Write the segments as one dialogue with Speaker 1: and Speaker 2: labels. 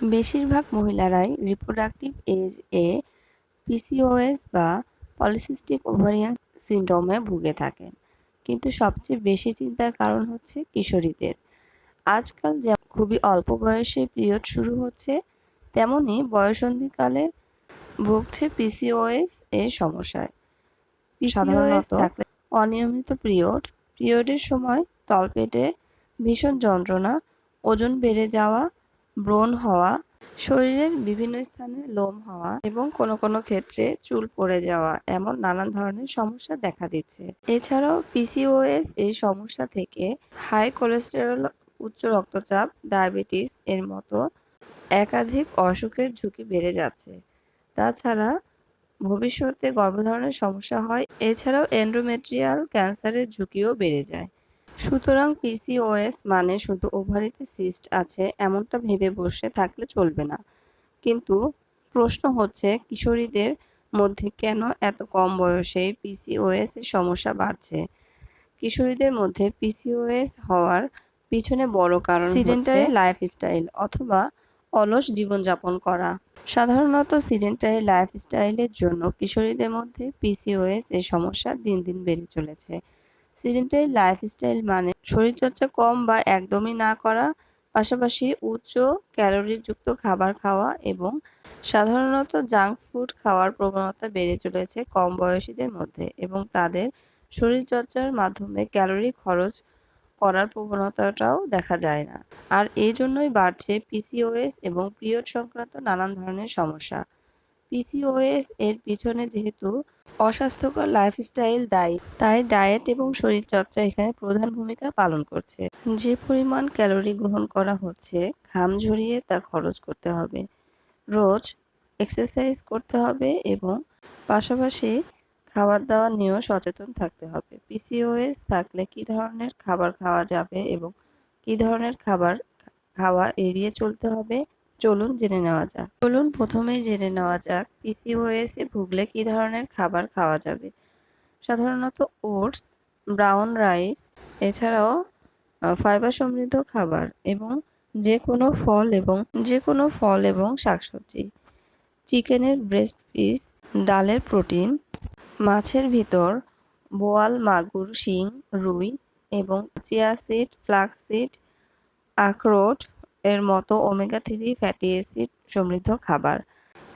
Speaker 1: বেশিরভাগ মহিলারাই reproductive as a PCOS বা পলিসিস্টিক ওভারিয়ান সিনড্রোমে ভুগে থাকেন, কিন্তু সবচেয়ে বেশি চিন্তার কারণ হচ্ছে কিশোরীদের। আজকাল যেমন খুবই অল্প বয়সে পিরিয়ড শুরু হচ্ছে, তেমনি বয়ঃসন্ধিকালে ভুগছে পিসিওএস এর সমস্যায়। পিসিওএস থাকলে অনিয়মিত পিরিয়ডের সময় তলপেটে ভীষণ যন্ত্রণা, ওজন বেড়ে যাওয়া, ব্রণ হওয়া, শরীরের বিভিন্ন স্থানে লোম হওয়া এবং কোনো কোনো ক্ষেত্রে চুল পড়ে যাওয়া এমন নানান ধরনের সমস্যা দেখা দিচ্ছে। এছাড়াও পিসিওএস এই সমস্যা থেকে হাই কোলেস্টেরল, উচ্চ রক্তচাপ, ডায়াবেটিস এর মতো একাধিক অসুখের ঝুঁকি বেড়ে যাচ্ছে। তাছাড়া ভবিষ্যতে গর্ভধারণের সমস্যা হয়, এছাড়াও এন্ডোমেট্রিয়াল ক্যান্সারের ঝুঁকিও বেড়ে যায়। সুতরাং পিসিওএস মানে শুধু ওভারিতে সিস্ট আছে এমনটা ভেবে বসে থাকলে চলবে না। কিন্তু প্রশ্ন হচ্ছে, কিশোরীদের মধ্যে কেন এত কম বয়সে পিসিওএস এর সমস্যা বাড়ছে? কিশোরীদের মধ্যে পিসিওএস হওয়ার পিছনে বড় কারণ সিডেন্টারি লাইফস্টাইল অথবা অলস জীবনযাপন করা। সাধারণত সিডেন্টারি লাইফস্টাইলের জন্য কিশোরীদের মধ্যে পিসিওএস এর সমস্যা দিন দিন বেড়ে চলেছে। সিডেন্টারি লাইফস্টাইল মানে শরীরচর্চা কম বা একদমই না করা, পাশাপাশি উচ্চ ক্যালোরিযুক্ত খাবার খাওয়া এবং সাধারণত জাঙ্ক ফুড খাওয়ার প্রবণতা বেড়ে চলেছে কম বয়সীদের মধ্যে, এবং তাদের শরীরচর্চার মাধ্যমে ক্যালোরি খরচ করার প্রবণতাটাও দেখা যায় না। আর এই জন্যই বাড়ছে পিসিওএস এবং পিরিয়ড সংক্রান্ত নানান ধরনের সমস্যা। পিসিওএস এর পিছনে যেহেতু অস্বাস্থ্যকর লাইফস্টাইল দায়ী, তাই ডায়েট এবং শরীরচর্চা এখানে প্রধান ভূমিকা পালন করছে। যে পরিমাণ ক্যালোরি গ্রহণ করা হচ্ছে, ঘাম ঝরিয়ে তা খরচ করতে হবে। রোজ এক্সারসাইজ করতে হবে এবং পাশাপাশি খাবার দাবার নিয়েও সচেতন থাকতে হবে। পিসিওএস থাকলে কী ধরনের খাবার খাওয়া যাবে এবং কী ধরনের খাবার খাওয়া এড়িয়ে চলতে হবে, চলুন প্রথমেই জেনে নেওয়া যাক পিসিওএস এ ভুগলে কী ধরনের খাবার খাওয়া যাবে। সাধারণত ওটস, ব্রাউন রাইস, এছাড়াও ফাইবার সমৃদ্ধ খাবার এবং যে কোনো ফল এবং শাকসবজি, চিকেনের ব্রেস্ট পিস, ডালের প্রোটিন, মাছের ভিতর বোয়াল, মাগুর, শিং, রুই এবং চিয়া সিড, ফ্লাক্স সিড, আখরোট এর মতো ওমেগা-3 ফ্যাটি অ্যাসিড সমৃদ্ধ খাবার।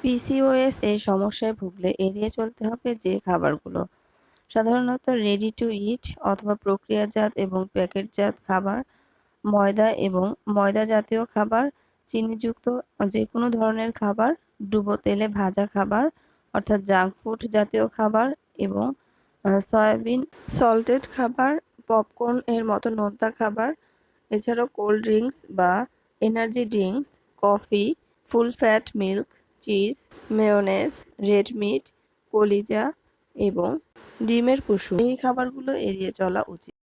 Speaker 1: পিসিওএস এর সমস্যায় ভুগলে এড়িয়ে চলতে হবে যে খাবারগুলো: সাধারণত রেডি টু ইট অথবা প্রক্রিয়াজাত এবং প্যাকেটজাত খাবার, ময়দা এবং ময়দা জাতীয় খাবার, চিনিযুক্ত যে কোনো ধরনের খাবার, ডুবো তেলে ভাজা খাবার অর্থাৎ জাঙ্ক ফুড জাতীয় খাবার এবং সয়াবিন সল্টেড খাবার, পপকর্ন এর মতো নোনতা খাবার, এছাড়াও কোল্ড ড্রিঙ্কস বা energy drinks, coffee, full fat milk, cheese, mayonnaise, red meat, কলিজা এবং ডিমের কুসুম, এই খাবারগুলো এড়িয়ে চলা উচিত।